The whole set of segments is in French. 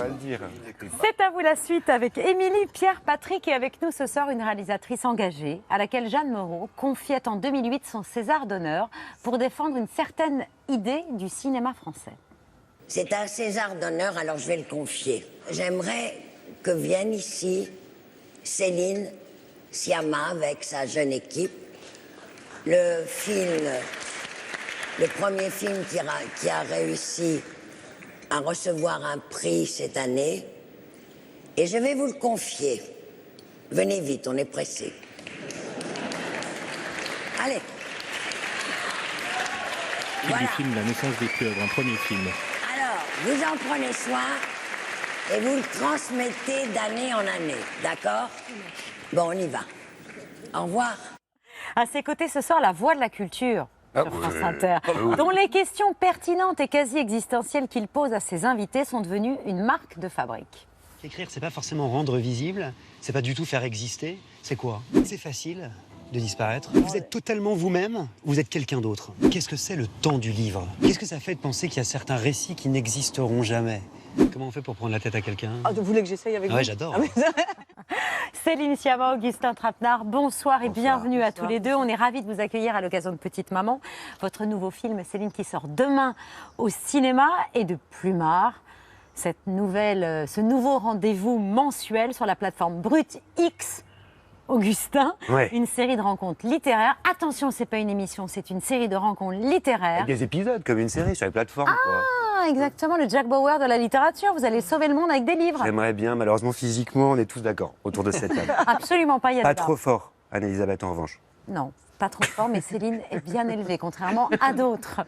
pas le dire. C'est à vous la suite avec Émilie Pierre Patrick et avec nous ce soir une réalisatrice engagée à laquelle Jeanne Moreau confiait en 2008 son César d'honneur pour défendre une certaine idée du cinéma français. C'est un César d'honneur, alors je vais le confier. J'aimerais que vienne ici Céline Sciamma avec sa jeune équipe. Le premier film qui a réussi à recevoir un prix cette année. Et je vais vous le confier. Venez vite, on est pressé. Allez. Voilà. Du film La naissance des pieuvres, un premier film. Alors, vous en prenez soin et vous le transmettez d'année en année, d'accord? Bon, on y va. Au revoir. À ses côtés ce soir, la voix de la culture sur France Inter, dont les questions pertinentes et quasi existentielles qu'il pose à ses invités sont devenues une marque de fabrique. Écrire, c'est pas forcément rendre visible, c'est pas du tout faire exister. C'est quoi? C'est facile de disparaître. Vous êtes totalement vous-même, vous êtes quelqu'un d'autre. Qu'est-ce que c'est le temps du livre? Qu'est-ce que ça fait de penser qu'il y a certains récits qui n'existeront jamais? Comment on fait pour prendre la tête à quelqu'un? Ah, vous voulez que j'essaye avec vous? Ouais, j'adore. Céline Sciamma, Augustin Trapenard, bonsoir et bienvenue à tous les deux. On est ravis de vous accueillir à l'occasion de Petite Maman. Votre nouveau film, Céline, qui sort demain au cinéma et de Plumard. Ce nouveau rendez-vous mensuel sur la plateforme Brut X. Augustin, une série de rencontres littéraires. Attention, c'est pas une émission, c'est une série de rencontres littéraires. Avec des épisodes, comme une série sur les plateformes. Ah, exactement, le Jack Bauer de la littérature. Vous allez sauver le monde avec des livres. J'aimerais bien, malheureusement, physiquement, on est tous d'accord autour de cette table. Absolument pas, il y a Pas trop fort, Anne-Elisabeth, en revanche. Non, pas trop fort, mais Céline est bien élevée, contrairement à d'autres.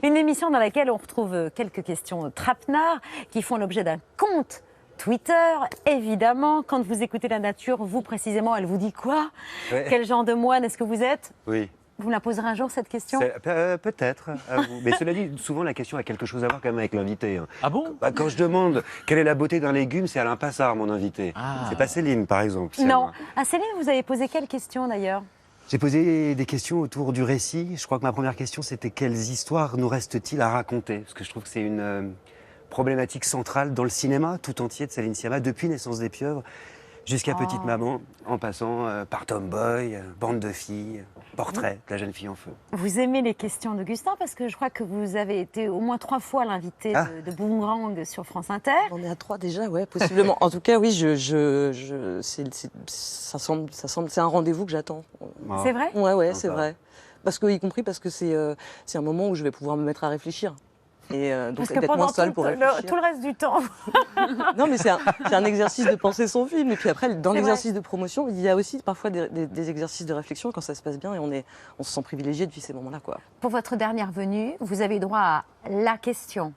Une émission dans laquelle on retrouve quelques questions trapenards qui font l'objet d'un compte Twitter, évidemment. Quand vous écoutez la nature, vous précisément, elle vous dit quoi? Quel genre de moine est-ce que vous êtes? Oui. Vous me la poserez un jour, cette question? Peut-être, à vous. Mais cela dit, souvent la question a quelque chose à voir quand même avec l'invité. Hein. Ah bon? Quand je demande quelle est la beauté d'un légume, c'est Alain Passard, mon invité. C'est pas Céline, par exemple. Non. À Céline, vous avez posé quelle question d'ailleurs? J'ai posé des questions autour du récit. Je crois que ma première question, c'était quelles histoires nous reste-t-il à raconter? Parce que je trouve que c'est une problématique centrale dans le cinéma tout entier de Céline Sciamma, depuis Naissance des pieuvres jusqu'à Petite Maman, en passant par Tomboy, Bande de filles, Portrait de la jeune fille en feu. Vous aimez les questions d'Augustin parce que je crois que vous avez été au moins 3 fois l'invité de Boomerang sur France Inter. On est à 3 déjà, ouais, possiblement. En tout cas, oui, c'est un rendez-vous que j'attends. C'est vrai? Ouais, c'est vrai. Parce que, y compris parce que c'est un moment où je vais pouvoir me mettre à réfléchir. Et donc d'être moins seule pour réfléchir. Tout le reste du temps. Non, mais c'est un exercice de penser son film. Et puis après, dans l'exercice de promotion, il y a aussi parfois des exercices de réflexion quand ça se passe bien et on se sent privilégié depuis ces moments-là, quoi. Pour votre dernière venue, vous avez droit à la question,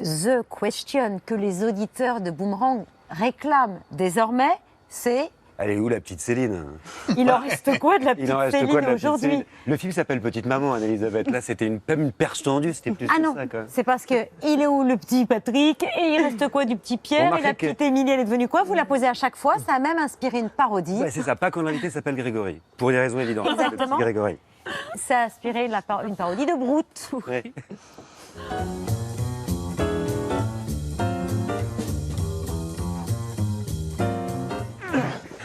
the question, que les auditeurs de Boomerang réclament désormais, c'est... Elle est où la petite Céline? Il en reste quoi de la petite Céline aujourd'hui? Le film s'appelle Petite Maman, Anne-Elisabeth. Là, c'était une perche tendue, c'était plus que ça, quoi. C'est parce que il est où le petit Patrick et il reste quoi du petit Pierre et la petite Émilie, elle est devenue quoi? Vous la posez à chaque fois, ça a même inspiré une parodie. Ouais, c'est ça, pas quand l'invité s'appelle Grégory, pour des raisons évidentes. Exactement. Le petit Grégory. Ça a inspiré une parodie de Brute. Ouais.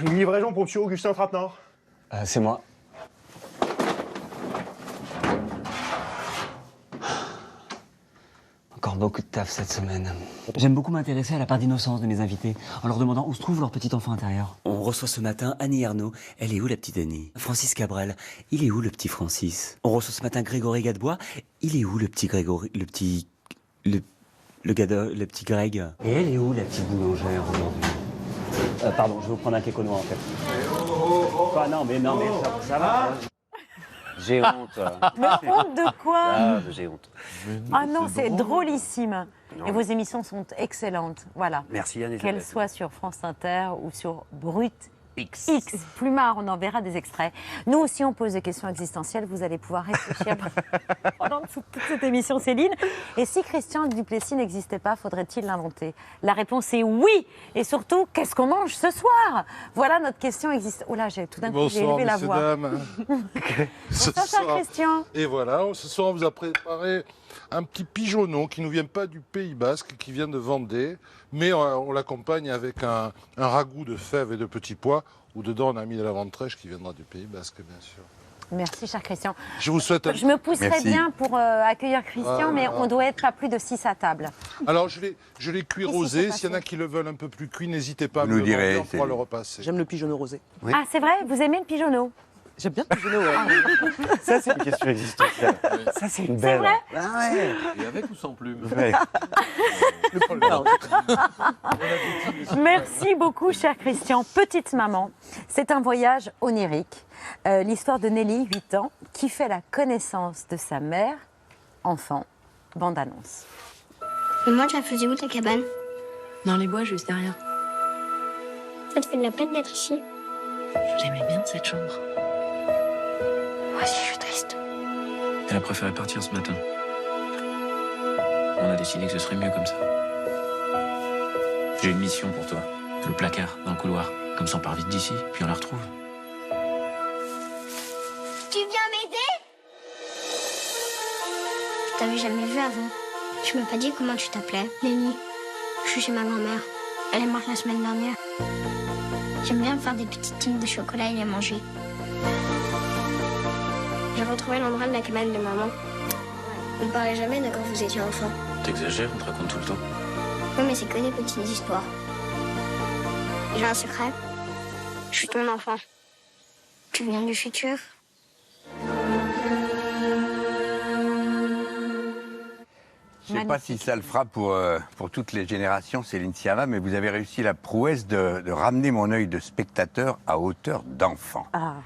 Une livraison pour monsieur Augustin Trapenard. C'est moi. Encore beaucoup de taf cette semaine. J'aime beaucoup m'intéresser à la part d'innocence de mes invités, en leur demandant où se trouve leur petit enfant intérieur. On reçoit ce matin Annie Ernaux. Elle est où la petite Annie? Francis Cabrel. Il est où le petit Francis? On reçoit ce matin Grégory Gadebois. Il est où le petit Grégory? Le petit Greg? Et elle est où la petite boulangère aujourd'hui? Pardon, je vais vous prendre un kékonois en fait. Quoi, non mais ça va. J'ai honte. Mais honte de quoi? J'ai honte. Ah non, c'est drôlissime. Et vos émissions sont excellentes. Voilà. Merci Anne-Elisabeth. Qu'elles soient sur France Inter ou sur Brut X. X, Plumard, on en verra des extraits. Nous aussi, on pose des questions existentielles. Vous allez pouvoir réfléchir pendant toute cette émission, Céline. Et si Christian Duplessis n'existait pas, faudrait-il l'inventer? La réponse est oui. Et surtout, qu'est-ce qu'on mange ce soir? Voilà notre question existe. Oh là, tout d'un coup, j'ai élevé la voix. Dames. Bonsoir, cher Christian. Et voilà, ce soir, on vous a préparé un petit pigeonneau qui ne nous vient pas du Pays Basque, qui vient de Vendée, mais on l'accompagne avec un ragoût de fèves et de petits pois, où dedans on a mis de la ventrèche qui viendra du Pays Basque, bien sûr. Merci, cher Christian. Je vous souhaite un... Je me pousserais bien pour accueillir Christian, mais on doit être pas plus de 6 à table. Alors, je l'ai cuit rosé. S'il y en a qui le veulent un peu plus cuit, n'hésitez pas à me nous le demander, direz, on pourra le repasser. J'aime le pigeonneau rosé. Oui. Ah, c'est vrai? Vous aimez le pigeonneau? J'aime bien le pigeonneau, ouais. Ça, c'est une question existentielle. Ça, c'est une belle. vrai Ah ouais. Et avec ou sans plume? Ouais. Merci beaucoup, cher Christian. Petite maman, c'est un voyage onirique. L'histoire de Nelly, 8 ans, qui fait la connaissance de sa mère, enfant. Bande-annonce. Maman, tu la faisais où ta cabane? Dans les bois, juste derrière. Ça te fait de la peine d'être ici? J'aimais bien cette chambre. Moi aussi, je suis triste. Elle a préféré partir ce matin. On a décidé que ce serait mieux comme ça. J'ai une mission pour toi. Le placard, dans le couloir. Comme ça, on part vite d'ici, puis on la retrouve. Tu viens m'aider? Je t'avais jamais vu avant. Tu m'as pas dit comment tu t'appelais. Nelly. Je suis chez ma grand-mère. Elle est morte la semaine dernière. J'aime bien faire des petites tiges de chocolat et les manger. J'ai retrouvé l'endroit de la cabane de maman. On ne parlait jamais de quand vous étiez enfant. T'exagères, on te raconte tout le temps. Oui, mais c'est que des petites histoires. J'ai un secret. Je suis ton enfant. Tu viens du futur. Je ne sais pas si ça le fera pour toutes les générations, Céline Sciamma, mais vous avez réussi la prouesse de ramener mon œil de spectateur à hauteur d'enfant. Ah.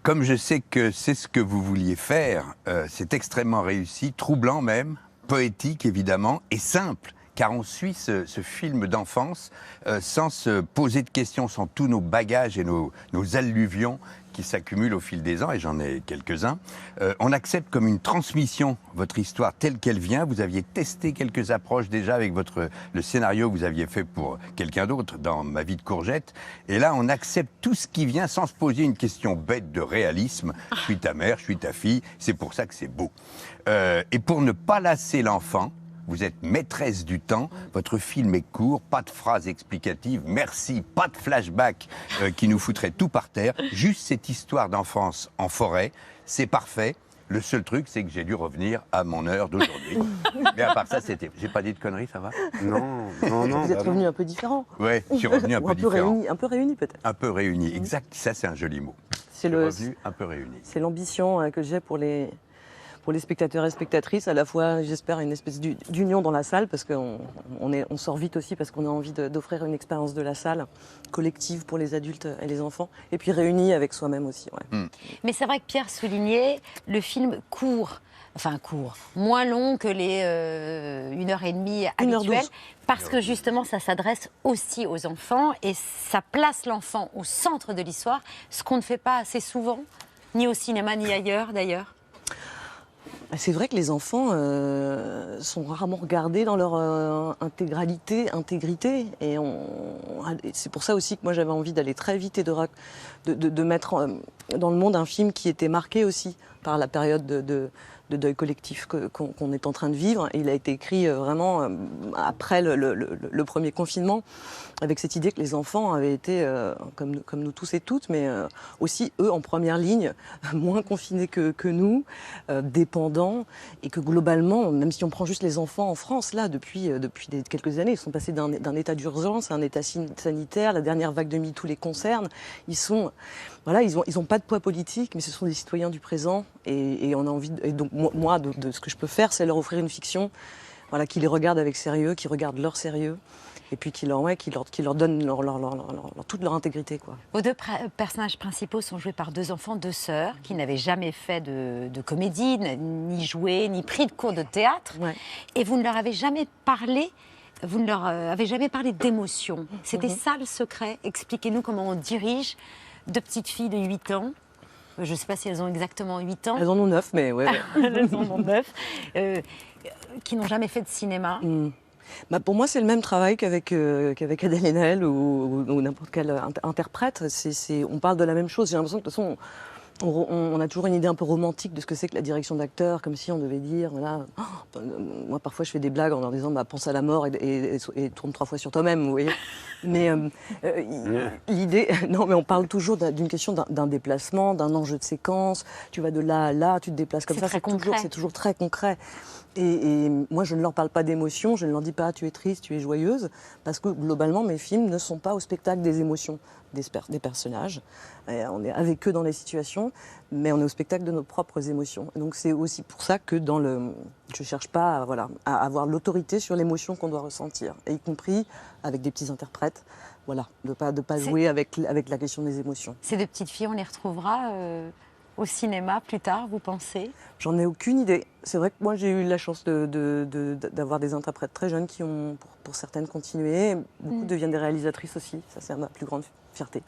Comme je sais que c'est ce que vous vouliez faire, c'est extrêmement réussi, troublant même, poétique évidemment, et simple, car on suit ce film d'enfance sans se poser de questions, sans tous nos bagages et nos alluvions qui s'accumulent au fil des ans, et j'en ai quelques-uns. On accepte comme une transmission votre histoire telle qu'elle vient. Vous aviez testé quelques approches déjà avec le scénario que vous aviez fait pour quelqu'un d'autre dans Ma vie de courgette. Et là, on accepte tout ce qui vient sans se poser une question bête de réalisme. Je suis ta mère, je suis ta fille, c'est pour ça que c'est beau. Et pour ne pas lasser l'enfant, vous êtes maîtresse du temps, votre film est court, pas de phrases explicatives, merci, pas de flashback qui nous foutrait tout par terre, juste cette histoire d'enfance en forêt, c'est parfait. Le seul truc, c'est que j'ai dû revenir à mon heure d'aujourd'hui. Mais à part ça, j'ai pas dit de conneries, ça va? Non. Vous êtes revenu un peu différent. Ouais, je suis revenu un peu différent. Un peu réuni peut-être. Un peu réuni, exact, ça c'est un joli mot. C'est revenu un peu réuni. C'est l'ambition que j'ai pour les spectateurs et spectatrices, à la fois, j'espère, une espèce d'union dans la salle, parce qu'on sort vite aussi, parce qu'on a envie d'offrir une expérience de la salle collective pour les adultes et les enfants, et puis réunis avec soi-même aussi. Ouais. Mais c'est vrai que Pierre soulignait, le film court, moins long que les 1h30 habituelles, parce que justement, ça s'adresse aussi aux enfants, et ça place l'enfant au centre de l'histoire, ce qu'on ne fait pas assez souvent, ni au cinéma, ni ailleurs d'ailleurs. C'est vrai que les enfants sont rarement regardés dans leur intégrité, et c'est pour ça aussi que moi j'avais envie d'aller très vite et de mettre dans le monde un film qui était marqué aussi par la période de deuil collectif qu'on est en train de vivre. Il a été écrit vraiment après le premier confinement, avec cette idée que les enfants avaient été, comme nous tous et toutes, mais aussi eux en première ligne, moins confinés que nous, dépendants, et que globalement, même si on prend juste les enfants en France, là, depuis quelques années, ils sont passés d'un état d'urgence à un état sanitaire, la dernière vague de MeToo les concerne, ils ont pas de poids politique, mais ce sont des citoyens du présent, et on a envie, et donc moi, de ce que je peux faire, c'est leur offrir une fiction, qui les regarde avec sérieux, qui regarde leur sérieux, et puis qui leur donne toute leur intégrité, quoi. Vos deux personnages principaux sont joués par 2 enfants, 2 sœurs, qui n'avaient jamais fait de comédie, ni joué, ni pris de cours de théâtre. Ouais. Et vous ne leur avez jamais parlé vous ne leur avez jamais parlé d'émotion. C'était ça le secret. Expliquez-nous comment on dirige deux petites filles de 8 ans. Je ne sais pas si elles ont exactement 8 ans. Elles en ont 9, mais ouais. Elles en ont 9. Qui n'ont jamais fait de cinéma. Bah pour moi, c'est le même travail qu'avec Adèle Haenel ou n'importe quel interprète. On parle de la même chose. J'ai l'impression que de toute façon, on a toujours une idée un peu romantique de ce que c'est que la direction d'acteur, comme si on devait dire, voilà. Moi, parfois, je fais des blagues en leur disant, bah, pense à la mort et tourne 3 fois sur toi-même, vous voyez. Mais l'idée, non, mais on parle toujours d'une question d'un déplacement, d'un enjeu de séquence. Tu vas de là à là, tu te déplaces comme ça. C'est toujours très concret. Et moi, je ne leur parle pas d'émotions, je ne leur dis pas tu es triste, tu es joyeuse, parce que globalement, mes films ne sont pas au spectacle des émotions des personnages. On est avec eux dans les situations, mais on est au spectacle de nos propres émotions. Et donc c'est aussi pour ça que je ne cherche pas à avoir l'autorité sur l'émotion qu'on doit ressentir, et y compris avec des petits interprètes. Voilà, de pas jouer avec la question des émotions. Ces deux petites filles, on les retrouvera au cinéma plus tard, vous pensez? J'en ai aucune idée. C'est vrai que moi, j'ai eu la chance d'avoir des interprètes très jeunes qui ont, pour certaines, continué. Beaucoup deviennent des réalisatrices aussi. Ça, c'est ma plus grande fierté.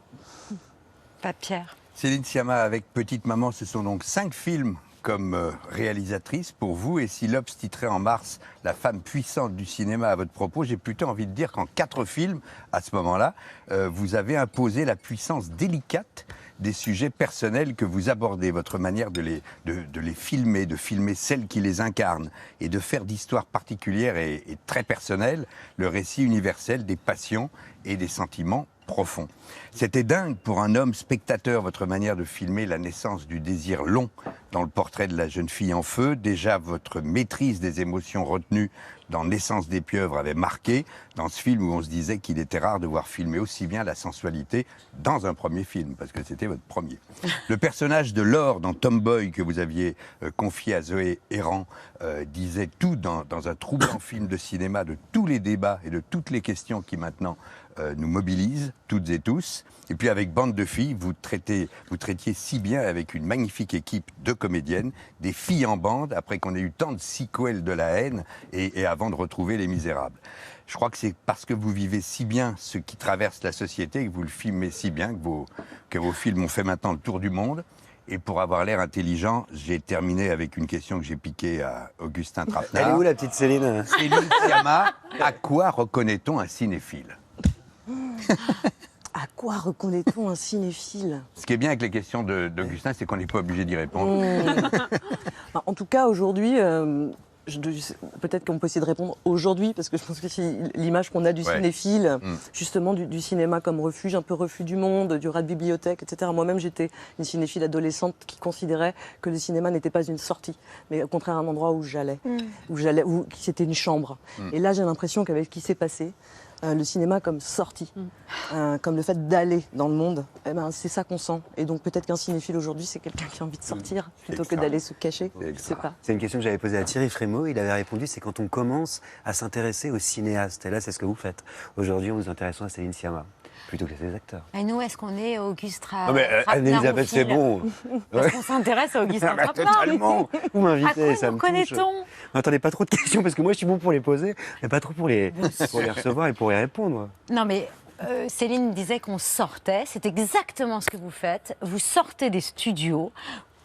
Pas Pierre. Céline Sciamma, avec Petite Maman, ce sont donc 5 films comme réalisatrice pour vous. Et si l'Obs titrait en mars « La femme puissante du cinéma » à votre propos, j'ai plutôt envie de dire qu'en 4 films, à ce moment-là, vous avez imposé la puissance délicate des sujets personnels que vous abordez, votre manière de les filmer, de filmer celles qui les incarnent et de faire d'histoires particulières et très personnelles le récit universel des passions et des sentiments profonds. C'était dingue pour un homme spectateur, votre manière de filmer la naissance du désir long dans le portrait de la jeune fille en feu. Déjà, votre maîtrise des émotions retenues dans Naissance des pieuvres avait marqué dans ce film où on se disait qu'il était rare de voir filmer aussi bien la sensualité dans un premier film, parce que c'était votre premier. Le personnage de Laure dans Tomboy que vous aviez confié à Zoé Héran disait tout dans un troublant film de cinéma de tous les débats et de toutes les questions qui maintenant nous mobilisent, toutes et tous. Et puis avec Bande de filles, vous traitiez si bien avec une magnifique équipe de comédiennes, des filles en bande, après qu'on ait eu tant de sequels de la haine et avant de retrouver Les Misérables. Je crois que c'est parce que vous vivez si bien ce qui traverse la société, que vous le filmez si bien, que vos films ont fait maintenant le tour du monde. Et pour avoir l'air intelligent, j'ai terminé avec une question que j'ai piquée à Augustin Trapenard. Elle est où la petite Céline? Céline Sciamma, à quoi reconnaît-on un cinéphile? À quoi reconnaît-on un cinéphile? Ce qui est bien avec les questions d'Augustin, c'est qu'on n'est pas obligé d'y répondre. En tout cas, aujourd'hui, peut-être qu'on peut essayer de répondre aujourd'hui, parce que je pense que c'est l'image qu'on a du cinéphile, justement du cinéma comme refuge, un peu refus du monde, du rat de bibliothèque, etc. Moi-même, j'étais une cinéphile adolescente qui considérait que le cinéma n'était pas une sortie, mais au contraire un endroit où j'allais, où c'était une chambre. Et là, j'ai l'impression qu'avec ce qui s'est passé, le cinéma comme sortie, comme le fait d'aller dans le monde, eh ben, c'est ça qu'on sent. Et donc peut-être qu'un cinéphile aujourd'hui, c'est quelqu'un qui a envie de sortir plutôt que d'aller se cacher. Je sais pas. C'est une question que j'avais posée à Thierry Frémaux. Il avait répondu, c'est quand on commence à s'intéresser aux cinéastes. Et là, c'est ce que vous faites. Aujourd'hui, on nous intéressons à Céline Sciamma plutôt que ses acteurs. Et nous, est-ce qu'on est Auguste Trapenard? Anne-Elisabeth, c'est bon. Est-ce qu'on s'intéresse à Auguste Trapenard? Totalement. Vous m'invitez, ça me touche. Connaît-on? Attendez, pas trop de questions, parce que moi, je suis bon pour les poser, mais pas trop pour les recevoir et pour y répondre. Non, mais Céline disait qu'on sortait. C'est exactement ce que vous faites. Vous sortez des studios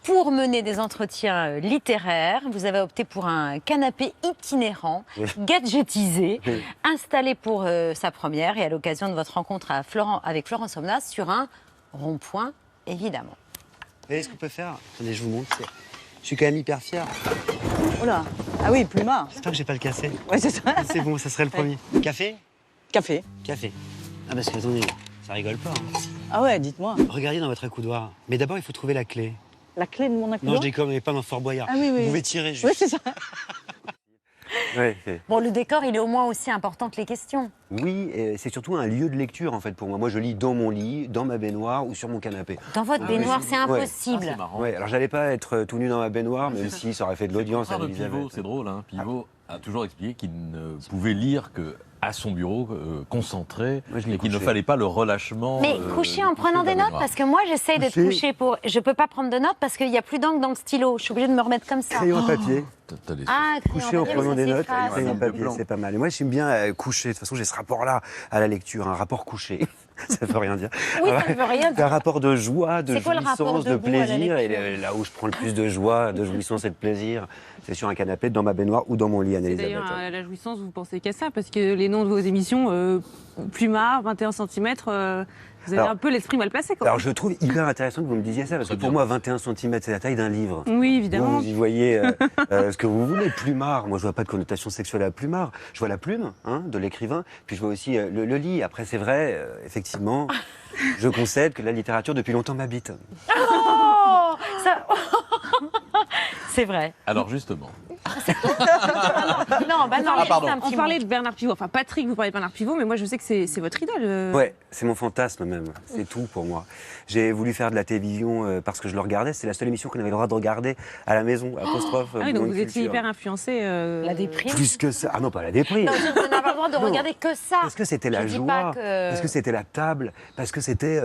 pour mener des entretiens littéraires. Vous avez opté pour un canapé itinérant, gadgetisé, installé pour sa première et à l'occasion de votre rencontre avec Florent Somnas sur un rond-point, évidemment. Vous voyez ce qu'on peut faire? Attendez, je vous montre. Je suis quand même hyper fier. Oh là! Ah oui, plumard. J'espère que j'ai pas le cassé. Ouais, c'est ça. C'est bon, ça serait le premier. Café? Café. Café. Ah, parce que attendez, ça rigole pas. Hein. Ah ouais, dites-moi. Regardez dans votre accoudoir. Mais d'abord, il faut trouver la clé. La clé de mon accoudoir? Non, je déconne, mais pas dans Fort Boyard. Ah oui, oui. Vous pouvez tirer juste. Oui, c'est ça. Ouais. Bon, le décor, il est au moins aussi important que les questions. Oui, c'est surtout un lieu de lecture, en fait, pour moi. Moi, je lis dans mon lit, dans ma baignoire ou sur mon canapé. Dans votre baignoire, c'est impossible. c'est marrant. Ouais, alors j'allais pas être tout nu dans ma baignoire, même si ça aurait fait de l'audience à Pivot, c'est drôle, hein. Pivot a toujours expliqué qu'il ne pouvait lire que à son bureau, concentré, et qu'il ne fallait pas le relâchement. Mais coucher en prenant des notes, parce que moi j'essaye d'être couché pour. Je peux pas prendre de notes parce qu'il n'y a plus d'encre dans le stylo. Je suis obligée de me remettre comme ça. Crayon à papier. Coucher en prenant des notes, avec un papier, c'est pas mal. Et moi, j'aime bien coucher. De toute façon, j'ai ce rapport-là à la lecture, un rapport couché. Ça veut rien dire. Oui, ça ne veut rien dire. Un rapport de joie, de jouissance, de plaisir. Et là où je prends le plus de joie, de jouissance et de plaisir, c'est sur un canapé, dans ma baignoire ou dans mon lit, Anne-Elisabeth. D'ailleurs, à la jouissance, vous pensez qu'à ça, parce que les noms de vos émissions, Plumard, 21 cm, vous avez un peu l'esprit mal placé. Alors, je trouve hyper intéressant que vous me disiez ça, parce que pour moi, 21 cm, c'est la taille d'un livre. Oui, évidemment. Vous y voyez ce que vous voulez. Plumard, moi, je vois pas de connotation sexuelle à Plumard. Je vois la plume de l'écrivain, puis je vois aussi le lit. Après, c'est vrai, effectivement, je concède que la littérature, depuis longtemps, m'habite. Oh ça... C'est vrai. Alors, justement. Non, pardon. On parlait de Bernard Pivot. Enfin, Patrick, vous parlez de Bernard Pivot, mais moi, je sais que c'est votre idole. Ouais, c'est mon fantasme même. C'est tout pour moi. J'ai voulu faire de la télévision parce que je le regardais. C'est la seule émission qu'on avait le droit de regarder à la maison. Apostrophe. Ah oui, donc vous étiez hyper influencé. La déprime. Plus que ça. Ah non, pas la déprime. Non, on n'a pas le droit de regarder que ça. Parce que c'était la joie. Parce que c'était la table. Parce que c'était.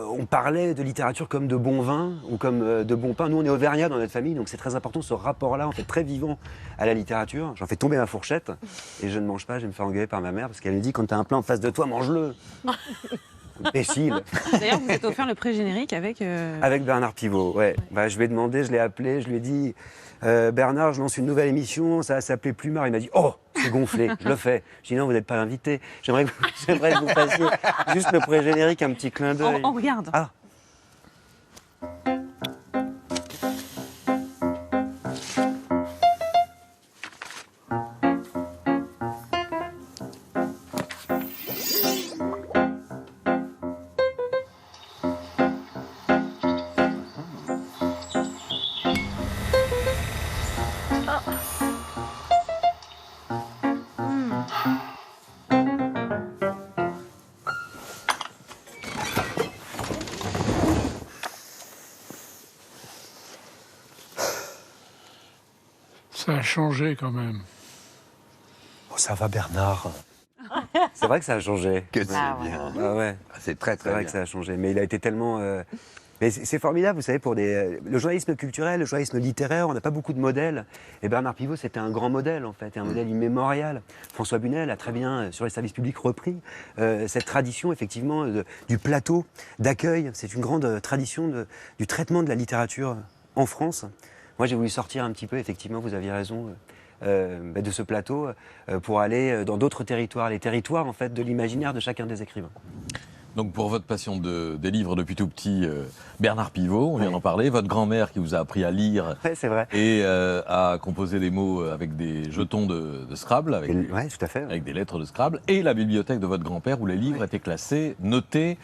On parlait de littérature comme de bon vin ou comme de bon pain. Nous, on est auvergnats dans notre famille, donc c'est très important ce rapport-là, en fait, très vivant à la littérature. J'en fais tomber ma fourchette et je ne mange pas. Je vais me faire engueuler par ma mère parce qu'elle me dit quand t'as un plat en face de toi, mange-le. Imbécile. D'ailleurs, vous êtes offert le pré-générique avec. Avec Bernard Pivot, ouais. Bah, je lui ai demandé, je l'ai appelé, je lui ai dit Bernard, je lance une nouvelle émission, ça va s'appeler Plumard. Il m'a dit oh, c'est gonflé, je le fais. Je dis non, vous n'êtes pas invité. J'aimerais que vous fassiez juste le pré-générique, un petit clin d'œil. On regarde. Ah. Ça a changé quand même. Oh, ça va Bernard. C'est vrai que ça a changé. Que c'est bien. Ah ouais. C'est très très vrai bien. que ça a changé. Mais il a été tellement... Mais c'est formidable, vous savez, pour le journalisme culturel, le journalisme littéraire, on n'a pas beaucoup de modèles. Et Bernard Pivot, c'était un grand modèle, en fait, un modèle immémorial. François Bunel a très bien, sur les services publics, repris cette tradition, effectivement, du plateau d'accueil. C'est une grande tradition du traitement de la littérature en France. Moi, j'ai voulu sortir un petit peu, effectivement, vous aviez raison, de ce plateau pour aller dans d'autres territoires, les territoires, en fait, de l'imaginaire de chacun des écrivains. Donc pour votre passion des livres depuis tout petit, Bernard Pivot, on vient d'en parler, votre grand-mère qui vous a appris à lire c'est vrai. Et à composer des mots avec des jetons de Scrabble, avec, tout à fait. Avec des lettres de Scrabble, et la bibliothèque de votre grand-père où les livres étaient classés, notés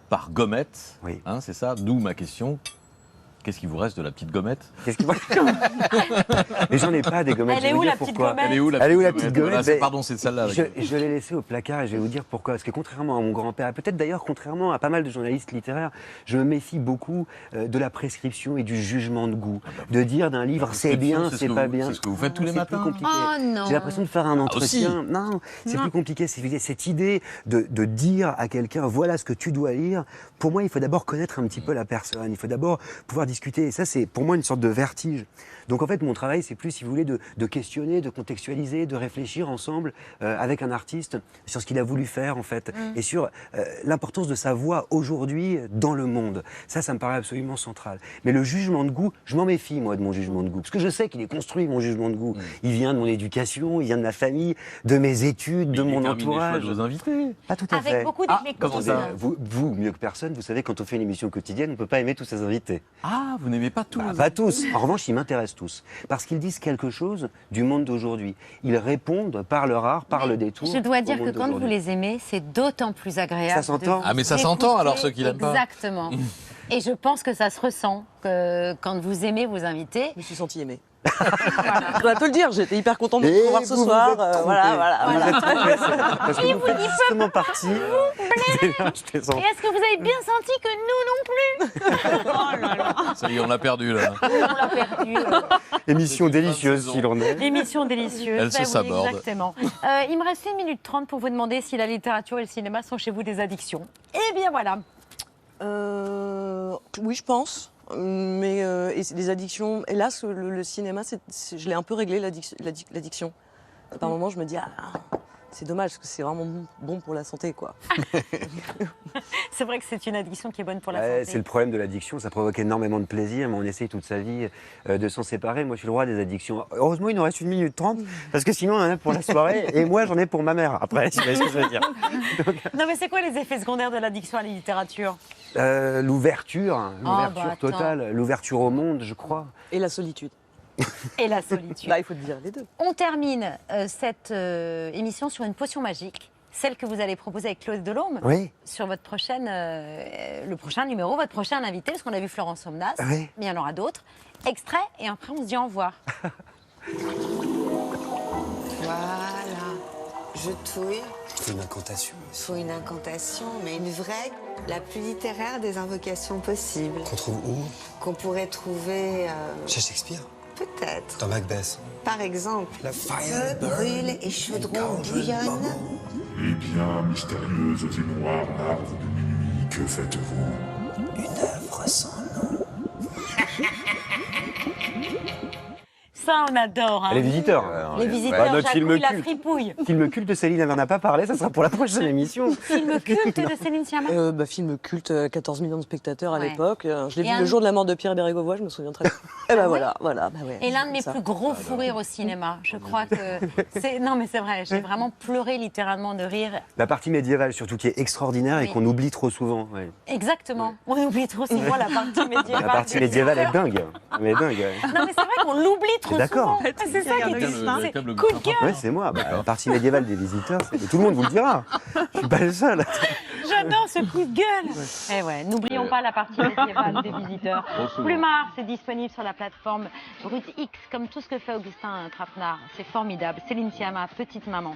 par gommette, hein, c'est ça, d'où ma question. Qu'est-ce qui vous reste de la petite gommette? Mais j'en ai pas des gommettes. Elle est où la petite gommette? Elle est où la petite gommette? Voilà, pardon, c'est celle-là. Je l'ai laissée au placard et je vais vous dire pourquoi. Parce que contrairement à mon grand-père, peut-être d'ailleurs contrairement à pas mal de journalistes littéraires, je me méfie beaucoup de la prescription et du jugement de goût. De dire d'un livre c'est bien, c'est pas bien. C'est ce que vous faites tous les matins. Plus compliqué. Oh non. J'ai l'impression de faire un entretien. Non, c'est plus compliqué. C'est cette idée de dire à quelqu'un voilà ce que tu dois lire. Pour moi, il faut d'abord connaître un petit peu la personne. Il faut d'abord pouvoir discuter. Et ça, c'est pour moi une sorte de vertige. Donc en fait, mon travail, c'est plus, si vous voulez, de questionner, de contextualiser, de réfléchir ensemble avec un artiste sur ce qu'il a voulu faire, en fait, et sur l'importance de sa voix aujourd'hui dans le monde. Ça me paraît absolument central. Mais le jugement de goût, je m'en méfie, moi, de mon jugement de goût. Parce que je sais qu'il est construit, mon jugement de goût. Il vient de mon éducation, il vient de ma famille, de mes études, de mon entourage. De vos invités. Pas tout à fait. Avec beaucoup d'éclectisme. Comment ça vous, mieux que personne, vous savez, quand on fait une émission quotidienne, on ne peut pas aimer tous ses invités. Ah, vous n'aimez pas tous? Pas tous. En revanche, ils m'intéressent tous. Parce qu'ils disent quelque chose du monde d'aujourd'hui. Ils répondent par leur art, par le détour. Je dois dire que quand vous les aimez, c'est d'autant plus agréable. Ça s'entend. Ah, mais ça s'entend alors, ceux qui l'aiment pas. Exactement. Et je pense que ça se ressent, que quand vous aimez vos invités. Je me suis sentie aimée. Je dois te le dire, j'étais hyper contente de vous revoir ce soir. Parce que vous faites justement partie. Et est-ce que vous avez bien senti que nous non plus? Oh là là. Ça y est, on l'a perdu là. On l'a perdu. Émission délicieuse, s'il en est. Émission délicieuse. Elle se saborde. Exactement. Il me reste 1 minute 30 pour vous demander si la littérature et le cinéma sont chez vous des addictions. Eh bien voilà. Oui, je pense. Mais et les addictions, hélas, le cinéma, je l'ai un peu réglé, l'addiction. Par moments, je me dis, c'est dommage, parce que c'est vraiment bon pour la santé, quoi. C'est vrai que c'est une addiction qui est bonne pour la santé. C'est le problème de l'addiction, ça provoque énormément de plaisir, mais on essaye toute sa vie de s'en séparer. Moi, je suis le roi des addictions. Heureusement, il nous reste 1 minute 30, parce que sinon, on en a pour la soirée, et moi, j'en ai pour ma mère, après, tu vois ce que je veux dire. Non, mais c'est quoi les effets secondaires de l'addiction à la littérature? L'ouverture totale, attends. l'ouverture au monde, je crois. Et la solitude. Et la solitude. Bah, il faut dire les deux. On termine cette émission sur une potion magique, celle que vous allez proposer avec Claude Delhomme. Oui. Sur votre prochaine, le prochain numéro, votre prochain invité, parce qu'on a vu Florence Somnas, oui. mais il y en aura d'autres. Extrait, et après on se dit au revoir. Voilà, je touille. Il faut une incantation. Il faut une incantation, mais une vraie, la plus littéraire des invocations possibles. Qu'on trouve où? Qu'on pourrait trouver... Chez Shakespeare? Peut-être. Dans Macbeth. Par exemple. La feu brûle et chaudron bouillonne. Eh bien, mystérieuse et noire larve de minuit, que faites-vous? Une œuvre sans nom. Ça, on adore. Hein. Les visiteurs. Les visiteurs, notre film Jacouille, la culte. fripouille. Film culte de Céline, elle n'en a pas parlé, ça sera pour la prochaine émission. Film culte de Céline Sciamma. Film culte, 14 millions de spectateurs à Ouais. l'époque. Je l'ai Et vu le jour de la mort de Pierre Bérégovoy, je me souviens très bien. Et ben voilà. Bah ouais, Et l'un de mes ça. plus gros fous rires au cinéma. Je crois que c'est... Non, mais c'est vrai, j'ai vraiment pleuré littéralement de rire. La partie médiévale, surtout, qui est extraordinaire et Oui. qu'on oublie trop souvent. Ouais. Exactement. On oublie trop souvent la partie médiévale. La partie médiévale est dingue. Mais dingue. Ouais. Non, mais c'est vrai qu'on l'oublie trop D'accord. souvent. C'est ça qui est véritable c'est coup coup de cœur. Ouais, c'est moi. La partie médiévale des visiteurs, tout le monde vous le dira. Je suis pas le seul. J'adore ce coup de gueule. Eh ouais, n'oublions pas la partie médiévale des visiteurs. Plumard, c'est disponible sur la plateforme Brut X, comme tout ce que fait Augustin Trapenard. C'est formidable. Céline Sciamma, Petite Maman.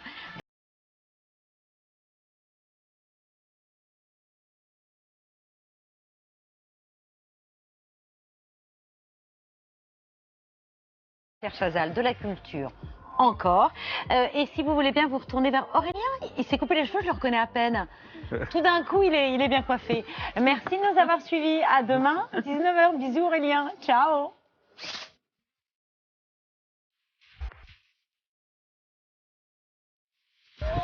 Pierre Chazal, de la culture. Encore. Et si vous voulez bien vous retourner vers Aurélien, il s'est coupé les cheveux, je le reconnais à peine. Tout d'un coup, il est bien coiffé. Merci de nous avoir suivis. À demain, 19h. Bisous Aurélien. Ciao.